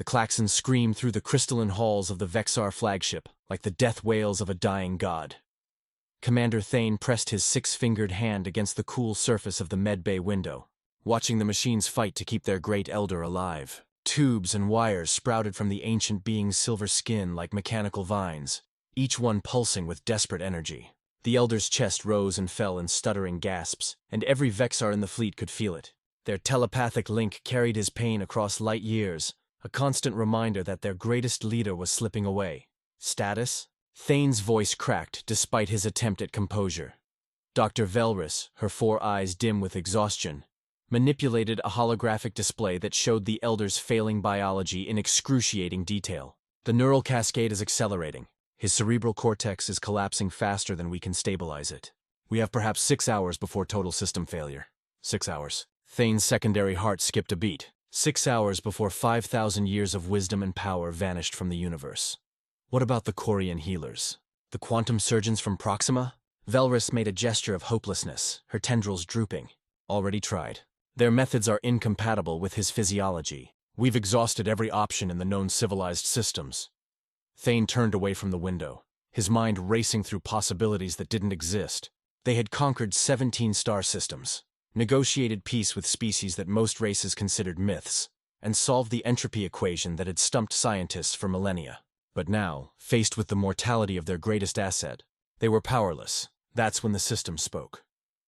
The klaxons screamed through the crystalline halls of the Vexar flagship, like the death wails of a dying god. Commander Thane pressed his six-fingered hand against the cool surface of the medbay window, watching the machines fight to keep their great elder alive. Tubes and wires sprouted from the ancient being's silver skin like mechanical vines, each one pulsing with desperate energy. The elder's chest rose and fell in stuttering gasps, and every Vexar in the fleet could feel it. Their telepathic link carried his pain across light years, a constant reminder that their greatest leader was slipping away. Status? Thane's voice cracked despite his attempt at composure. Dr. Velrus, her 4 eyes dim with exhaustion, manipulated a holographic display that showed the elder's failing biology in excruciating detail. The neural cascade is accelerating. His cerebral cortex is collapsing faster than we can stabilize it. We have perhaps 6 hours before total system failure. 6 hours. Thane's secondary heart skipped a beat. 6 hours before 5,000 years of wisdom and power vanished from the universe. What about the Quarian healers? The quantum surgeons from Proxima? Velrus made a gesture of hopelessness, her tendrils drooping. Already tried. Their methods are incompatible with his physiology. We've exhausted every option in the known civilized systems. Thane turned away from the window, his mind racing through possibilities that didn't exist. They had conquered 17 star systems, negotiated peace with species that most races considered myths, and solved the entropy equation that had stumped scientists for millennia. But now, faced with the mortality of their greatest asset, they were powerless. That's when the system spoke.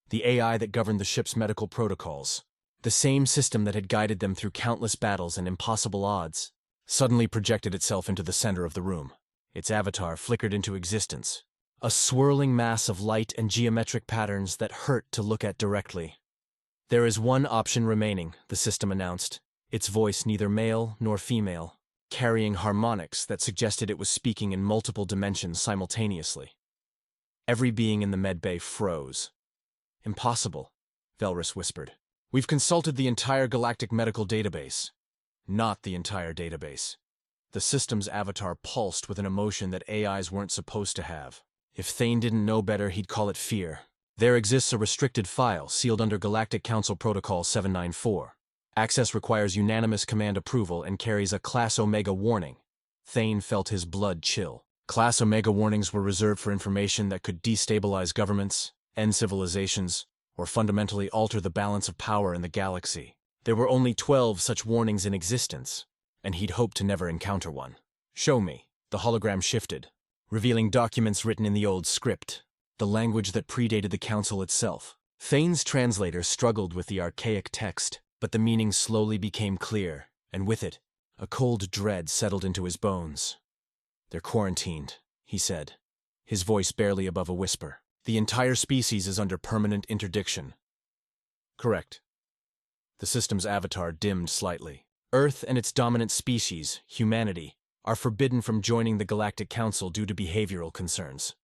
The AI that governed the ship's medical protocols, the same system that had guided them through countless battles and impossible odds, suddenly projected itself into the center of the room. Its avatar flickered into existence, a swirling mass of light and geometric patterns that hurt to look at directly. There is one option remaining, the system announced, its voice neither male nor female, carrying harmonics that suggested it was speaking in multiple dimensions simultaneously. Every being in the medbay froze. Impossible, Velrus whispered. We've consulted the entire Galactic medical database. Not the entire database. The system's avatar pulsed with an emotion that AIs weren't supposed to have. If Thane didn't know better, he'd call it fear. There exists a restricted file sealed under Galactic Council Protocol 794. Access requires unanimous command approval and carries a Class Omega warning. Thane felt his blood chill. Class Omega warnings were reserved for information that could destabilize governments, end civilizations, or fundamentally alter the balance of power in the galaxy. There were only 12 such warnings in existence, and he'd hoped to never encounter one. Show me. The hologram shifted, revealing documents written in the old script, the language that predated the council itself. Thane's translator struggled with the archaic text, but the meaning slowly became clear, and with it, a cold dread settled into his bones. They're quarantined, he said, his voice barely above a whisper. The entire species is under permanent interdiction. Correct. The system's avatar dimmed slightly. Earth and its dominant species, humanity, are forbidden from joining the Galactic Council due to behavioral concerns.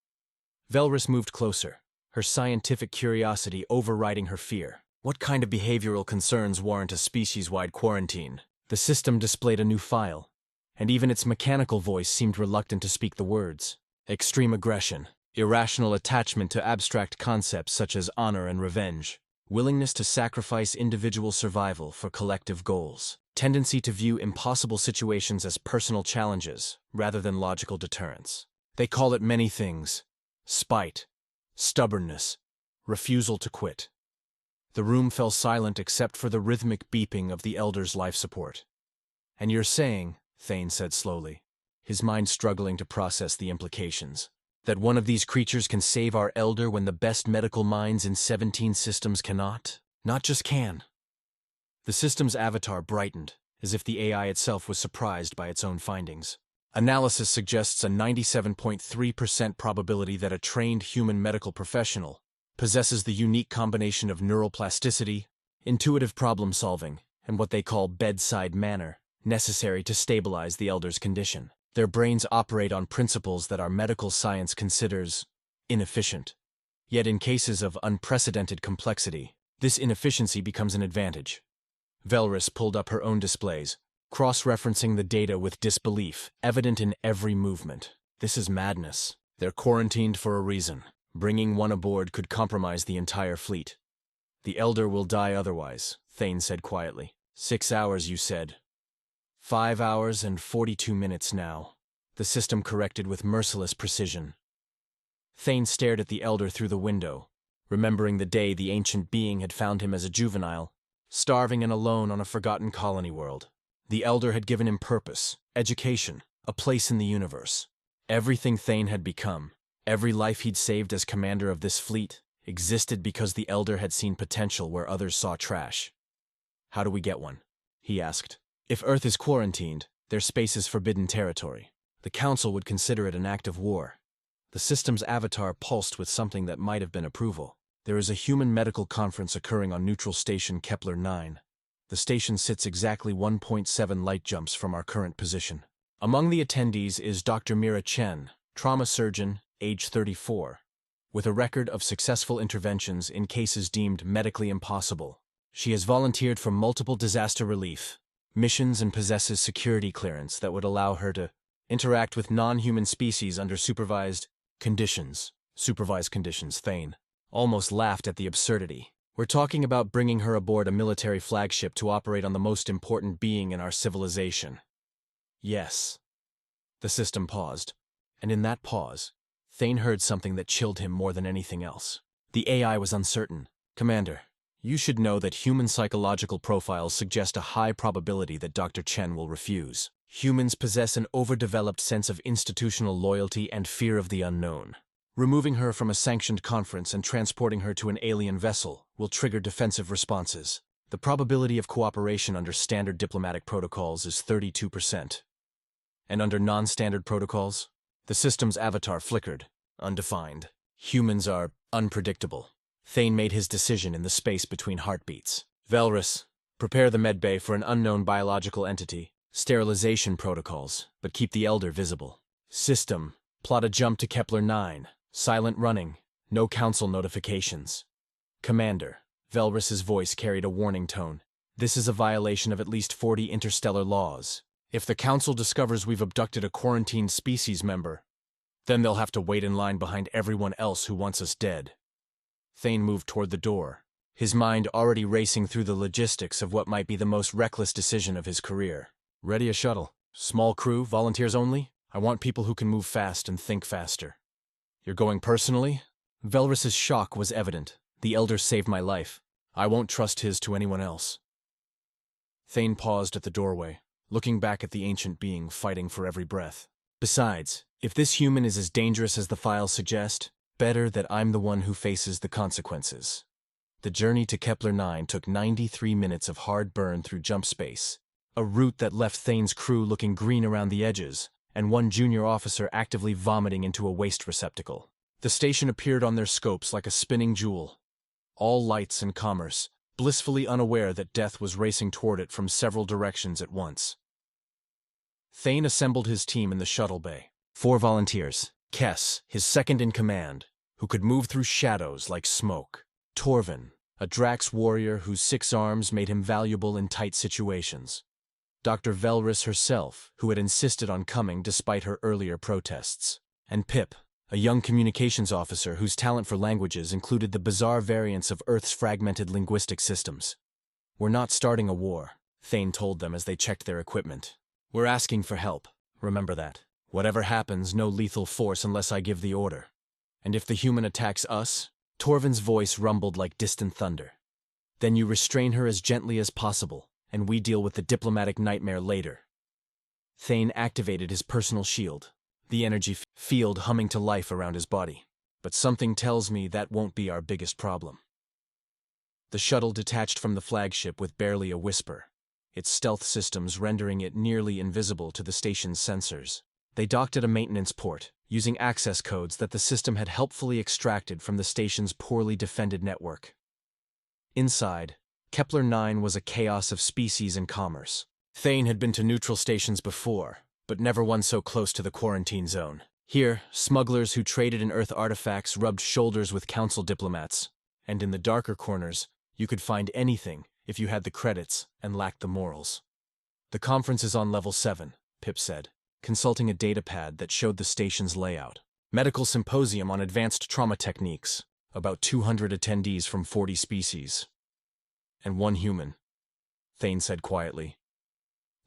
Velrus moved closer, her scientific curiosity overriding her fear. What kind of behavioral concerns warrant a species-wide quarantine? The system displayed a new file, and even its mechanical voice seemed reluctant to speak the words. Extreme aggression, irrational attachment to abstract concepts such as honor and revenge, willingness to sacrifice individual survival for collective goals, tendency to view impossible situations as personal challenges rather than logical deterrents. They call it many things: spite, stubbornness, refusal to quit. The room fell silent except for the rhythmic beeping of the elder's life support. And you're saying, Thane said slowly, his mind struggling to process the implications, that one of these creatures can save our elder when the best medical minds in 17 systems cannot? Not just can. The system's avatar brightened, as if the AI itself was surprised by its own findings. Analysis suggests a 97.3% probability that a trained human medical professional possesses the unique combination of neural plasticity, intuitive problem-solving, and what they call bedside manner, necessary to stabilize the elder's condition. Their brains operate on principles that our medical science considers inefficient. Yet in cases of unprecedented complexity, this inefficiency becomes an advantage. Velrus pulled up her own displays, cross-referencing the data with disbelief, evident in every movement. This is madness. They're quarantined for a reason. Bringing one aboard could compromise the entire fleet. The elder will die otherwise, Thane said quietly. 6 hours, you said. 5 hours and 42 minutes now. The system corrected with merciless precision. Thane stared at the elder through the window, remembering the day the ancient being had found him as a juvenile, starving and alone on a forgotten colony world. The elder had given him purpose, education, a place in the universe. Everything Thane had become, every life he'd saved as commander of this fleet, existed because the elder had seen potential where others saw trash. "How do we get one?" he asked. "If Earth is quarantined, their space is forbidden territory. The Council would consider it an act of war." The system's avatar pulsed with something that might have been approval. "There is a human medical conference occurring on neutral station Kepler 9. The station sits exactly 1.7 light jumps from our current position. Among the attendees is Doctor Mira Chen, trauma surgeon, age 34, with a record of successful interventions in cases deemed medically impossible. She has volunteered for multiple disaster relief missions and possesses security clearance that would allow her to interact with non-human species under supervised conditions. Supervised conditions, Thane almost laughed at the absurdity. "We're talking about bringing her aboard a military flagship to operate on the most important being in our civilization." "Yes." The system paused, and in that pause, Thane heard something that chilled him more than anything else. The AI was uncertain. "Commander, you should know that human psychological profiles suggest a high probability that Dr. Chen will refuse. Humans possess an overdeveloped sense of institutional loyalty and fear of the unknown. Removing her from a sanctioned conference and transporting her to an alien vessel will trigger defensive responses. The probability of cooperation under standard diplomatic protocols is 32%. And under non-standard protocols?" The system's avatar flickered, undefined. "Humans are unpredictable." Thane made his decision in the space between heartbeats. "Velrus, prepare the medbay for an unknown biological entity. Sterilization protocols, but keep the elder visible. System, plot a jump to Kepler 9. Silent running, no council notifications." "Commander," Velrus's voice carried a warning tone, "this is a violation of at least 40 interstellar laws. If the Council discovers we've abducted a quarantined species member, then they'll have to wait in line behind everyone else who wants us dead." Thane moved toward the door, his mind already racing through the logistics of what might be the most reckless decision of his career. "Ready a shuttle. Small crew, volunteers only. I want people who can move fast and think faster." "You're going personally?" Velrus's shock was evident. "The elder saved my life. I won't trust his to anyone else." Thane paused at the doorway, looking back at the ancient being fighting for every breath. "Besides, if this human is as dangerous as the files suggest, better that I'm the one who faces the consequences." The journey to Kepler 9 took 93 minutes of hard burn through jump space, a route that left Thane's crew looking green around the edges, and one junior officer actively vomiting into a waste receptacle. The station appeared on their scopes like a spinning jewel, all lights and commerce, blissfully unaware that death was racing toward it from several directions at once. Thane assembled his team in the shuttle bay. 4 volunteers. Kess, his second in command, who could move through shadows like smoke. Torvin, a Drax warrior whose 6 arms made him valuable in tight situations. Dr. Velrus herself, who had insisted on coming despite her earlier protests. And Pip, a young communications officer whose talent for languages included the bizarre variants of Earth's fragmented linguistic systems. "We're not starting a war," Thane told them as they checked their equipment. "We're asking for help. Remember that. Whatever happens, no lethal force unless I give the order. And if the human attacks us," Torvin's voice rumbled like distant thunder, "then you restrain her as gently as possible, and we deal with the diplomatic nightmare later." Thane activated his personal shield, the energy field humming to life around his body. "But something tells me that won't be our biggest problem." The shuttle detached from the flagship with barely a whisper, its stealth systems rendering it nearly invisible to the station's sensors. They docked at a maintenance port, using access codes that the system had helpfully extracted from the station's poorly defended network. Inside, Kepler 9 was a chaos of species and commerce. Thane had been to neutral stations before, but never one so close to the quarantine zone. Here, smugglers who traded in Earth artifacts rubbed shoulders with Council diplomats, and in the darker corners, you could find anything if you had the credits and lacked the morals. "The conference is on level 7, Pip said, consulting a datapad that showed the station's layout. "Medical symposium on advanced trauma techniques, about 200 attendees from 40 species. And 1 human," Thane said quietly.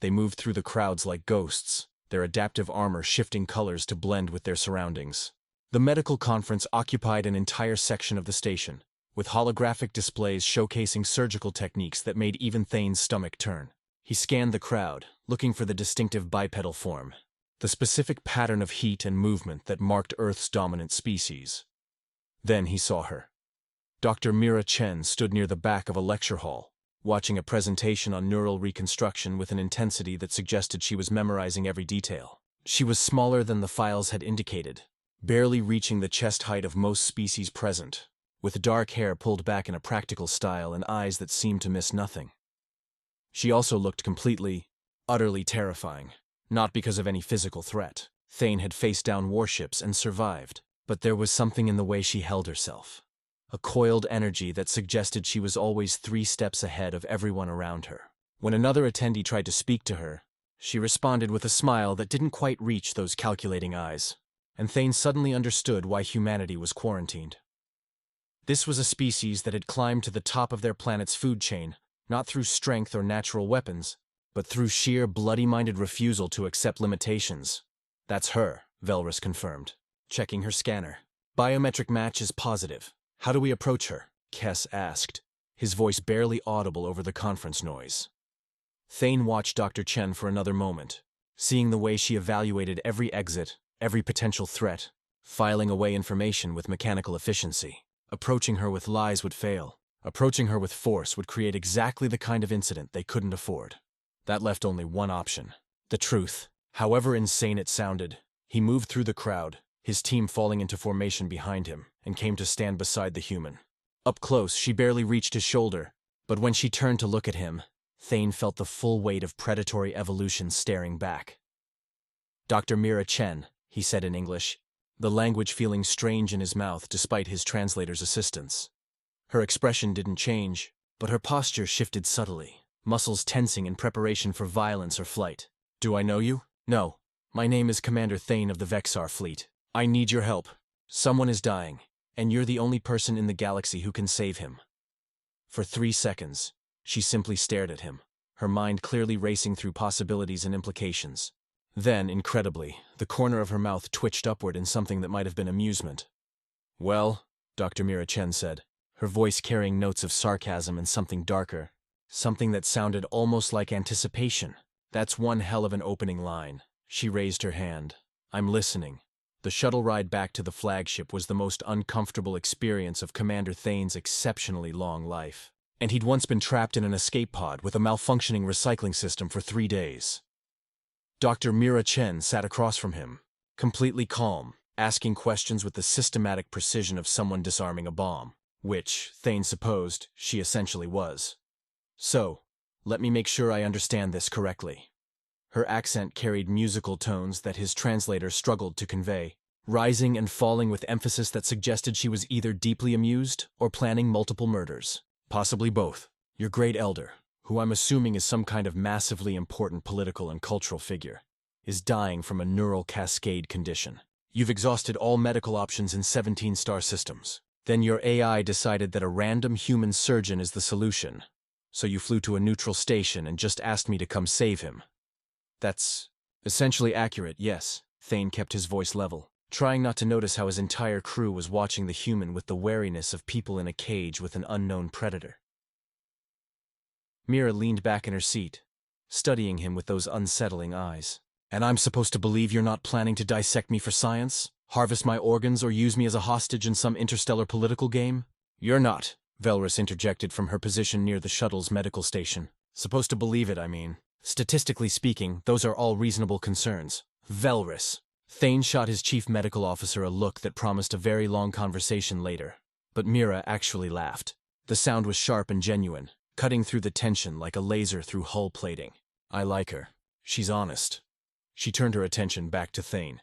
They moved through the crowds like ghosts, their adaptive armor shifting colors to blend with their surroundings. The medical conference occupied an entire section of the station, with holographic displays showcasing surgical techniques that made even Thane's stomach turn. He scanned the crowd, looking for the distinctive bipedal form, the specific pattern of heat and movement that marked Earth's dominant species. Then he saw her. Dr. Mira Chen stood near the back of a lecture hall, watching a presentation on neural reconstruction with an intensity that suggested she was memorizing every detail. She was smaller than the files had indicated, barely reaching the chest height of most species present, with dark hair pulled back in a practical style and eyes that seemed to miss nothing. She also looked completely, utterly terrifying, not because of any physical threat. Thane had faced down warships and survived, but there was something in the way she held herself. A coiled energy that suggested she was always 3 steps ahead of everyone around her. When another attendee tried to speak to her, she responded with a smile that didn't quite reach those calculating eyes, and Thane suddenly understood why humanity was quarantined. This was a species that had climbed to the top of their planet's food chain, not through strength or natural weapons, but through sheer bloody-minded refusal to accept limitations. That's her, Velrus confirmed, checking her scanner. Biometric match is positive. How do we approach her? Kess asked, his voice barely audible over the conference noise. Thane watched Dr. Chen for another moment, seeing the way she evaluated every exit, every potential threat, filing away information with mechanical efficiency. Approaching her with lies would fail. Approaching her with force would create exactly the kind of incident they couldn't afford. That left only one option: the truth. However insane it sounded, he moved through the crowd, his team falling into formation behind him, and came to stand beside the human. Up close, she barely reached his shoulder, but when she turned to look at him, Thane felt the full weight of predatory evolution staring back. "Dr. Mira Chen," he said in English, the language feeling strange in his mouth despite his translator's assistance. Her expression didn't change, but her posture shifted subtly, muscles tensing in preparation for violence or flight. "Do I know you?" "No. My name is Commander Thane of the Vexar fleet. I need your help. Someone is dying, and you're the only person in the galaxy who can save him." For 3 seconds, she simply stared at him, her mind clearly racing through possibilities and implications. Then, incredibly, the corner of her mouth twitched upward in something that might have been amusement. "Well," Dr. Mira Chen said, her voice carrying notes of sarcasm and something darker, something that sounded almost like anticipation. "That's one hell of an opening line." She raised her hand. "I'm listening." The shuttle ride back to the flagship was the most uncomfortable experience of Commander Thane's exceptionally long life. And he'd once been trapped in an escape pod with a malfunctioning recycling system for 3 days. Dr. Mira Chen sat across from him, completely calm, asking questions with the systematic precision of someone disarming a bomb, which, Thane supposed, she essentially was. "So, let me make sure I understand this correctly." Her accent carried musical tones that his translator struggled to convey, rising and falling with emphasis that suggested she was either deeply amused or planning multiple murders. "Possibly both. Your great elder, who I'm assuming is some kind of massively important political and cultural figure, is dying from a neural cascade condition. You've exhausted all medical options in 17 star systems. Then your AI decided that a random human surgeon is the solution, so you flew to a neutral station and just asked me to come save him." "That's essentially accurate, yes." Thane kept his voice level, trying not to notice how his entire crew was watching the human with the wariness of people in a cage with an unknown predator. Mira leaned back in her seat, studying him with those unsettling eyes. "And I'm supposed to believe you're not planning to dissect me for science? Harvest my organs or use me as a hostage in some interstellar political game?" "You're not," Velrus interjected from her position near the shuttle's medical station. "Supposed to believe it, I mean. Statistically speaking, those are all reasonable concerns." "Velrus." Thane shot his chief medical officer a look that promised a very long conversation later, but Mira actually laughed. The sound was sharp and genuine, cutting through the tension like a laser through hull plating. "I like her. She's honest." She turned her attention back to Thane.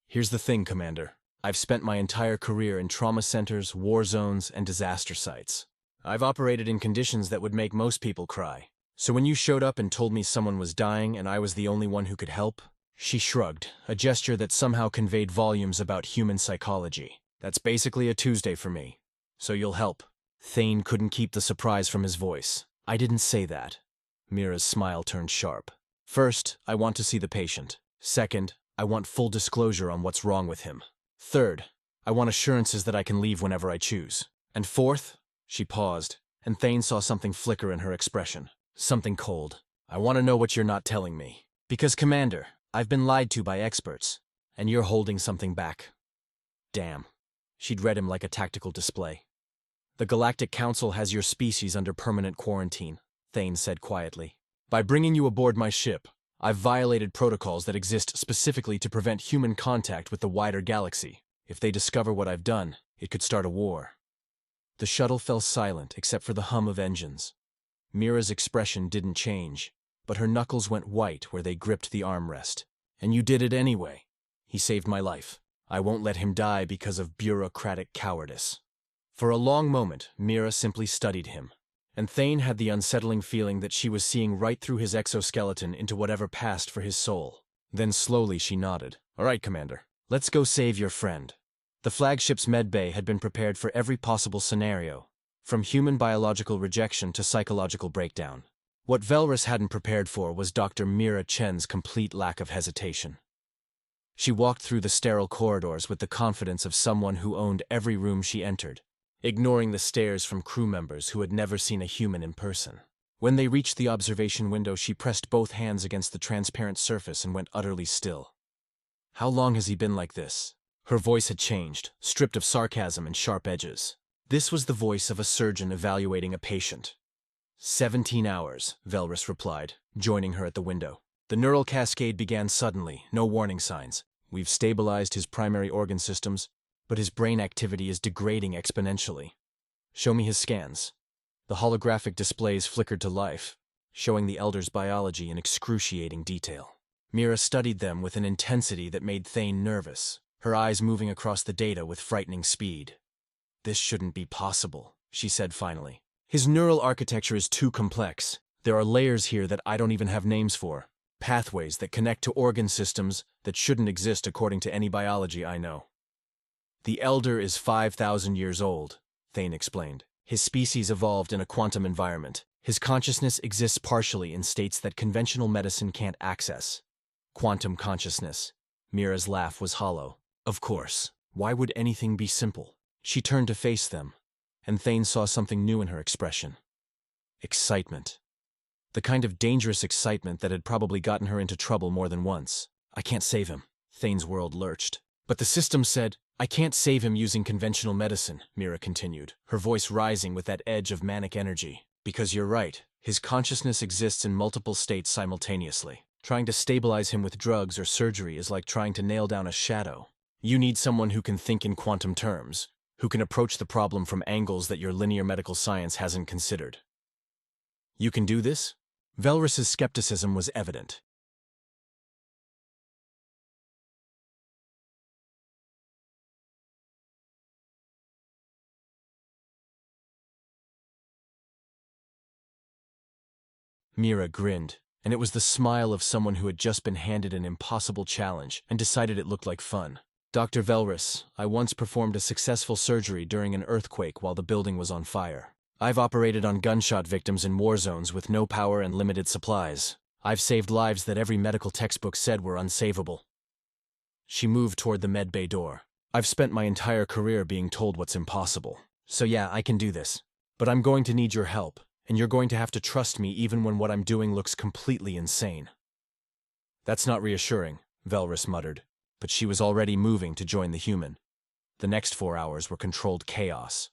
"Here's the thing, Commander. I've spent my entire career in trauma centers, war zones, and disaster sites. I've operated in conditions that would make most people cry. So when you showed up and told me someone was dying and I was the only one who could help," she shrugged, a gesture that somehow conveyed volumes about human psychology. "That's basically a Tuesday for me. So you'll help." Thane couldn't keep the surprise from his voice. "I didn't say that." Mira's smile turned sharp. First, I want to see the patient. Second, I want full disclosure on what's wrong with him. Third, I want assurances that I can leave whenever I choose. And fourth, she paused, and Thane saw something flicker in her expression. Something cold. I want to know what you're not telling me. Because, Commander, I've been lied to by experts, and you're holding something back. Damn. She'd read him like a tactical display. The Galactic Council has your species under permanent quarantine, Thane said quietly. By bringing you aboard my ship, I've violated protocols that exist specifically to prevent human contact with the wider galaxy. If they discover what I've done, it could start a war. The shuttle fell silent except for the hum of engines. Mira's expression didn't change, but her knuckles went white where they gripped the armrest. And you did it anyway. He saved my life. I won't let him die because of bureaucratic cowardice. For a long moment, Mira simply studied him, and Thane had the unsettling feeling that she was seeing right through his exoskeleton into whatever passed for his soul. Then slowly she nodded. All right, Commander, let's go save your friend. The flagship's medbay had been prepared for every possible scenario, from human biological rejection to psychological breakdown. What Velrus hadn't prepared for was Doctor Mira Chen's complete lack of hesitation. She walked through the sterile corridors with the confidence of someone who owned every room she entered, ignoring the stares from crew members who had never seen a human in person. When they reached the observation window, she pressed both hands against the transparent surface and went utterly still. How long has he been like this? Her voice had changed, stripped of sarcasm and sharp edges. This was the voice of a surgeon evaluating a patient. 17 hours, Velrus replied, joining her at the window. The neural cascade began suddenly, no warning signs. We've stabilized his primary organ systems, but his brain activity is degrading exponentially. Show me his scans. The holographic displays flickered to life, showing the Elder's biology in excruciating detail. Mira studied them with an intensity that made Thane nervous, her eyes moving across the data with frightening speed. This shouldn't be possible, she said finally. His neural architecture is too complex. There are layers here that I don't even have names for. Pathways that connect to organ systems that shouldn't exist according to any biology I know. The Elder is 5,000 years old, Thane explained. His species evolved in a quantum environment. His consciousness exists partially in states that conventional medicine can't access. Quantum consciousness. Mira's laugh was hollow. Of course. Why would anything be simple? She turned to face them, and Thane saw something new in her expression. Excitement. The kind of dangerous excitement that had probably gotten her into trouble more than once. I can't save him. Thane's world lurched. But the system said, I can't save him using conventional medicine, Mira continued, her voice rising with that edge of manic energy. Because you're right, his consciousness exists in multiple states simultaneously. Trying to stabilize him with drugs or surgery is like trying to nail down a shadow. You need someone who can think in quantum terms, who can approach the problem from angles that your linear medical science hasn't considered. You can do this? Velrus's skepticism was evident. Mira grinned, and it was the smile of someone who had just been handed an impossible challenge and decided it looked like fun. Dr. Velrus, I once performed a successful surgery during an earthquake while the building was on fire. I've operated on gunshot victims in war zones with no power and limited supplies. I've saved lives that every medical textbook said were unsavable. She moved toward the medbay door. I've spent my entire career being told what's impossible. So yeah, I can do this. But I'm going to need your help, and you're going to have to trust me even when what I'm doing looks completely insane. That's not reassuring, Velrus muttered, but she was already moving to join the human. The next 4 hours were controlled chaos.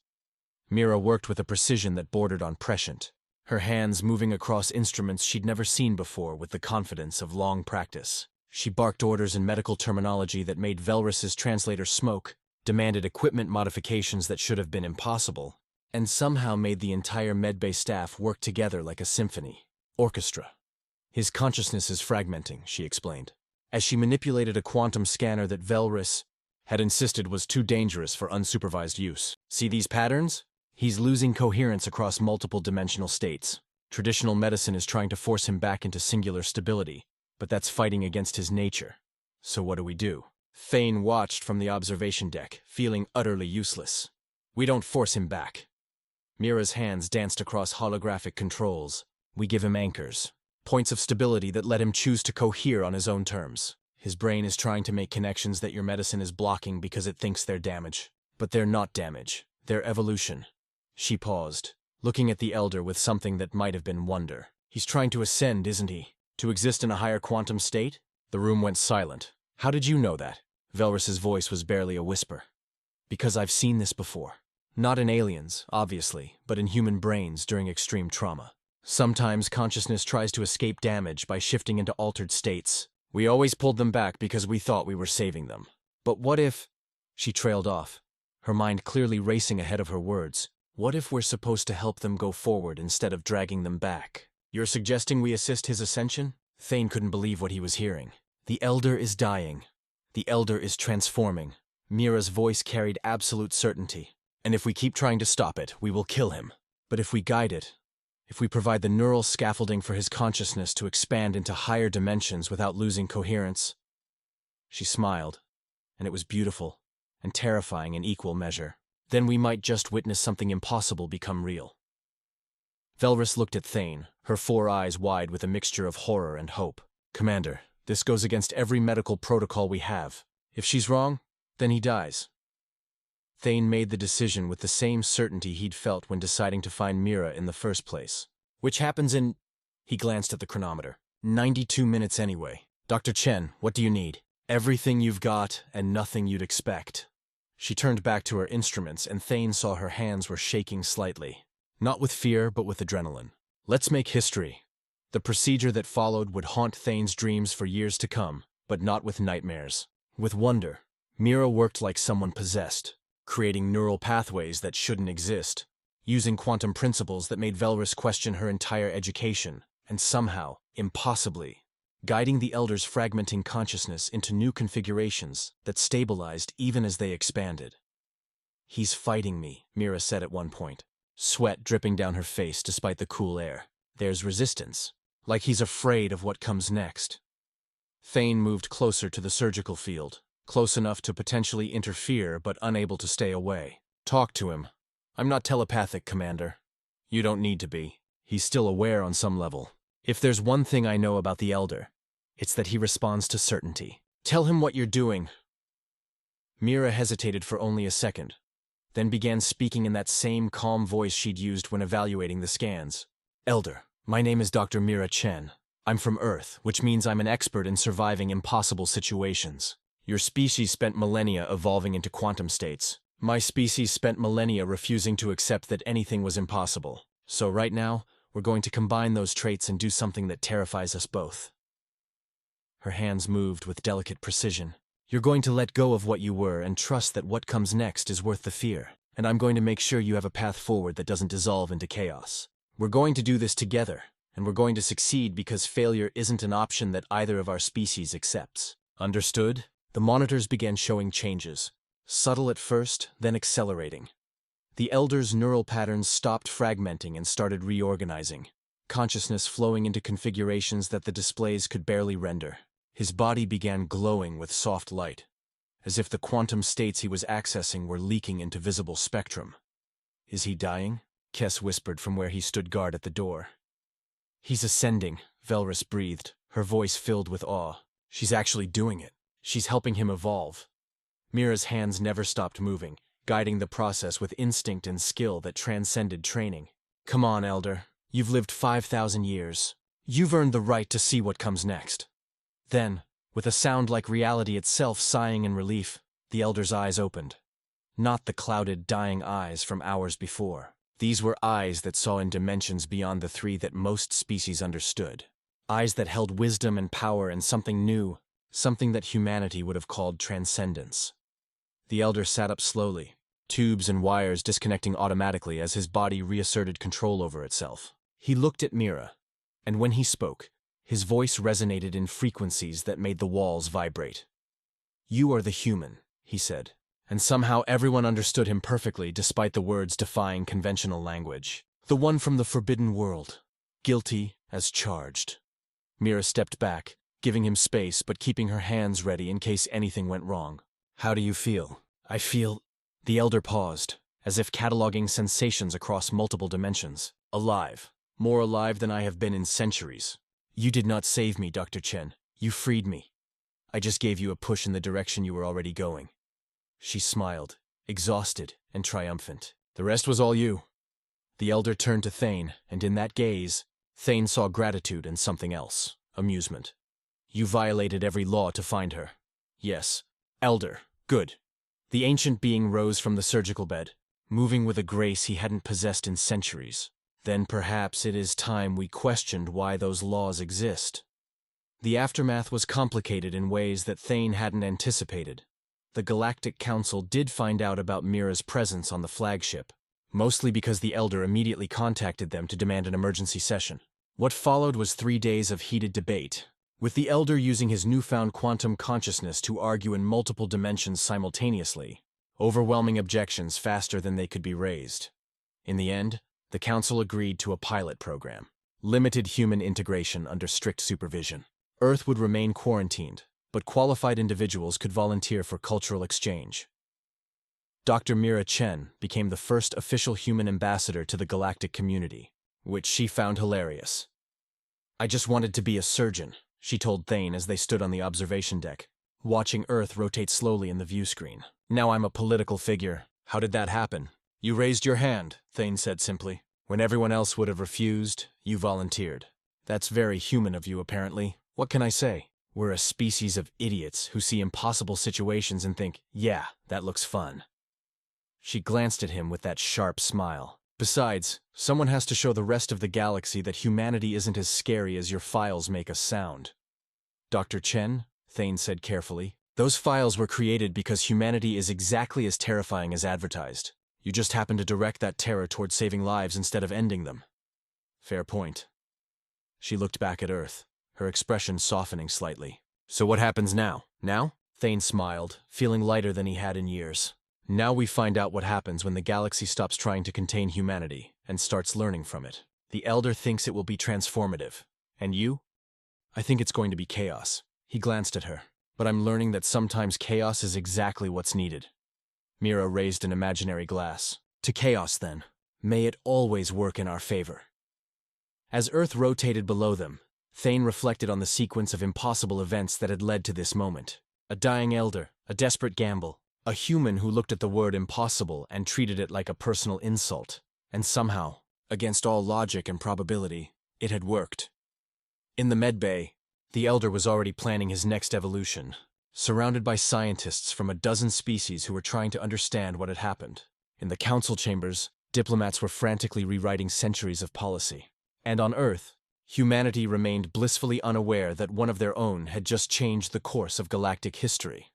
Mira worked with a precision that bordered on prescient, her hands moving across instruments she'd never seen before with the confidence of long practice. She barked orders in medical terminology that made Velrus's translator smoke, demanded equipment modifications that should have been impossible, and somehow made the entire medbay staff work together like a symphony. Orchestra. His consciousness is fragmenting, she explained, as she manipulated a quantum scanner that Velrus had insisted was too dangerous for unsupervised use. See these patterns? He's losing coherence across multiple dimensional states. Traditional medicine is trying to force him back into singular stability, but that's fighting against his nature. So what do we do? Thane watched from the observation deck, feeling utterly useless. We don't force him back. Mira's hands danced across holographic controls. We give him anchors. Points of stability that let him choose to cohere on his own terms. His brain is trying to make connections that your medicine is blocking because it thinks they're damage. But they're not damage. They're evolution. She paused, looking at the elder with something that might have been wonder. He's trying to ascend, isn't he? To exist in a higher quantum state? The room went silent. How did you know that? Velrus's voice was barely a whisper. Because I've seen this before. Not in aliens, obviously, but in human brains during extreme trauma. Sometimes consciousness tries to escape damage by shifting into altered states. We always pulled them back because we thought we were saving them. But what if... She trailed off, her mind clearly racing ahead of her words. What if we're supposed to help them go forward instead of dragging them back? You're suggesting we assist his ascension? Thane couldn't believe what he was hearing. The Elder is dying. The Elder is transforming. Mira's voice carried absolute certainty. And if we keep trying to stop it, we will kill him. But if we guide it, if we provide the neural scaffolding for his consciousness to expand into higher dimensions without losing coherence... She smiled, and it was beautiful and terrifying in equal measure. Then we might just witness something impossible become real. Velrus looked at Thane, her 4 eyes wide with a mixture of horror and hope. Commander, this goes against every medical protocol we have. If she's wrong, then he dies. Thane made the decision with the same certainty he'd felt when deciding to find Mira in the first place. Which happens in... He glanced at the chronometer. 92 minutes anyway. Dr. Chen, what do you need? Everything you've got and nothing you'd expect. She turned back to her instruments and Thane saw her hands were shaking slightly. Not with fear, but with adrenaline. Let's make history. The procedure that followed would haunt Thane's dreams for years to come, but not with nightmares. With wonder. Mira worked like someone possessed, creating neural pathways that shouldn't exist, using quantum principles that made Velrus question her entire education, and somehow, impossibly, guiding the Elder's fragmenting consciousness into new configurations that stabilized even as they expanded. He's fighting me, Mira said at one point, sweat dripping down her face despite the cool air. There's resistance, like he's afraid of what comes next. Thane moved closer to the surgical field, close enough to potentially interfere but unable to stay away. Talk to him. I'm not telepathic, Commander. You don't need to be. He's still aware on some level. If there's one thing I know about the Elder, it's that he responds to certainty. Tell him what you're doing. Mira hesitated for only a second, then began speaking in that same calm voice she'd used when evaluating the scans. Elder, my name is Doctor Mira Chen. I'm from Earth, which means I'm an expert in surviving impossible situations. Your species spent millennia evolving into quantum states. My species spent millennia refusing to accept that anything was impossible. So right now, we're going to combine those traits and do something that terrifies us both. Her hands moved with delicate precision. You're going to let go of what you were and trust that what comes next is worth the fear. And I'm going to make sure you have a path forward that doesn't dissolve into chaos. We're going to do this together, and we're going to succeed because failure isn't an option that either of our species accepts. Understood? The monitors began showing changes. Subtle at first, then accelerating. The Elder's neural patterns stopped fragmenting and started reorganizing, consciousness flowing into configurations that the displays could barely render. His body began glowing with soft light, as if the quantum states he was accessing were leaking into visible spectrum. Is he dying? Kess whispered from where he stood guard at the door. He's ascending, Velrus breathed, her voice filled with awe. She's actually doing it. She's helping him evolve. Mira's hands never stopped moving, guiding the process with instinct and skill that transcended training. Come on, Elder. You've lived 5,000 years. You've earned the right to see what comes next. Then, with a sound like reality itself sighing in relief, the Elder's eyes opened. Not the clouded, dying eyes from hours before. These were eyes that saw in dimensions beyond the 3 that most species understood. Eyes that held wisdom and power and something new, something that humanity would have called transcendence. The Elder sat up slowly, tubes and wires disconnecting automatically as his body reasserted control over itself. He looked at Mira, and when he spoke, his voice resonated in frequencies that made the walls vibrate. You are the human, he said, and somehow everyone understood him perfectly despite the words defying conventional language. The one from the forbidden world, guilty as charged. Mira stepped back, giving him space but keeping her hands ready in case anything went wrong. How do you feel? I feel... The Elder paused, as if cataloging sensations across multiple dimensions. Alive. More alive than I have been in centuries. You did not save me, Dr. Chen. You freed me. I just gave you a push in the direction you were already going. She smiled, exhausted and triumphant. The rest was all you. The elder turned to Thane, and in that gaze, Thane saw gratitude and something else, amusement. You violated every law to find her. Yes. Elder. Good. The ancient being rose from the surgical bed, moving with a grace he hadn't possessed in centuries. Then perhaps it is time we questioned why those laws exist. The aftermath was complicated in ways that Thane hadn't anticipated. The Galactic Council did find out about Mira's presence on the flagship, mostly because the Elder immediately contacted them to demand an emergency session. What followed was 3 days of heated debate, with the Elder using his newfound quantum consciousness to argue in multiple dimensions simultaneously, overwhelming objections faster than they could be raised. In the end, the Council agreed to a pilot program, limited human integration under strict supervision. Earth would remain quarantined, but qualified individuals could volunteer for cultural exchange. Doctor Mira Chen became the first official human ambassador to the galactic community, which she found hilarious. I just wanted to be a surgeon, she told Thane as they stood on the observation deck, watching Earth rotate slowly in the view screen. Now I'm a political figure. How did that happen? You raised your hand, Thane said simply. When everyone else would have refused, you volunteered. That's very human of you, apparently. What can I say? We're a species of idiots who see impossible situations and think, yeah, that looks fun. She glanced at him with that sharp smile. Besides, someone has to show the rest of the galaxy that humanity isn't as scary as your files make us sound. Dr. Chen, Thane said carefully, those files were created because humanity is exactly as terrifying as advertised. You just happen to direct that terror toward saving lives instead of ending them. Fair point. She looked back at Earth, her expression softening slightly. So what happens now? Now? Thane smiled, feeling lighter than he had in years. Now we find out what happens when the galaxy stops trying to contain humanity and starts learning from it. The Elder thinks it will be transformative. And you? I think it's going to be chaos. He glanced at her. But I'm learning that sometimes chaos is exactly what's needed. Mira raised an imaginary glass. To chaos, then. May it always work in our favor. As Earth rotated below them, Thane reflected on the sequence of impossible events that had led to this moment. A dying elder, a desperate gamble, a human who looked at the word impossible and treated it like a personal insult. And somehow, against all logic and probability, it had worked. In the medbay, the elder was already planning his next evolution, surrounded by scientists from a dozen species who were trying to understand what had happened. In the council chambers, diplomats were frantically rewriting centuries of policy. And on Earth, humanity remained blissfully unaware that one of their own had just changed the course of galactic history.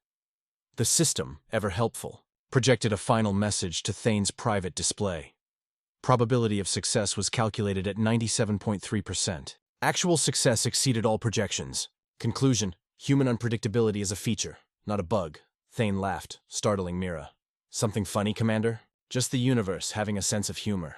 The system, ever helpful, projected a final message to Thane's private display. Probability of success was calculated at 97.3%. Actual success exceeded all projections. Conclusion: human unpredictability is a feature, not a bug. Thane laughed, startling Mira. Something funny, Commander? Just the universe having a sense of humor.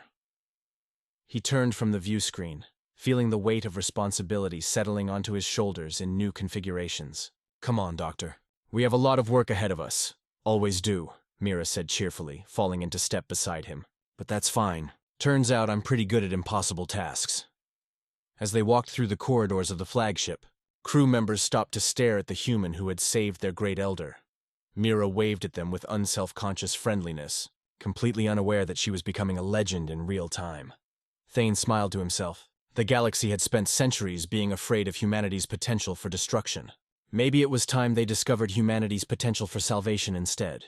He turned from the view screen, feeling the weight of responsibility settling onto his shoulders in new configurations. Come on, Doctor. We have a lot of work ahead of us. Always do, Mira said cheerfully, falling into step beside him. But that's fine. Turns out I'm pretty good at impossible tasks. As they walked through the corridors of the flagship, crew members stopped to stare at the human who had saved their great elder. Mira waved at them with unself-conscious friendliness, completely unaware that she was becoming a legend in real time. Thane smiled to himself. The galaxy had spent centuries being afraid of humanity's potential for destruction. Maybe it was time they discovered humanity's potential for salvation instead.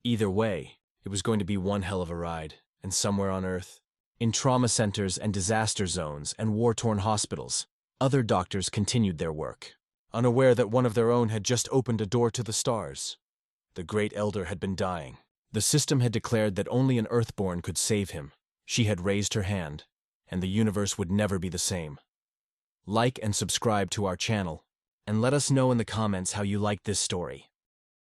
Either way, it was going to be one hell of a ride, and somewhere on Earth, in trauma centers and disaster zones and war-torn hospitals, other doctors continued their work, unaware that one of their own had just opened a door to the stars. The great elder had been dying. The system had declared that only an Earthborn could save him. She had raised her hand, and the universe would never be the same. Like and subscribe to our channel, and let us know in the comments how you liked this story.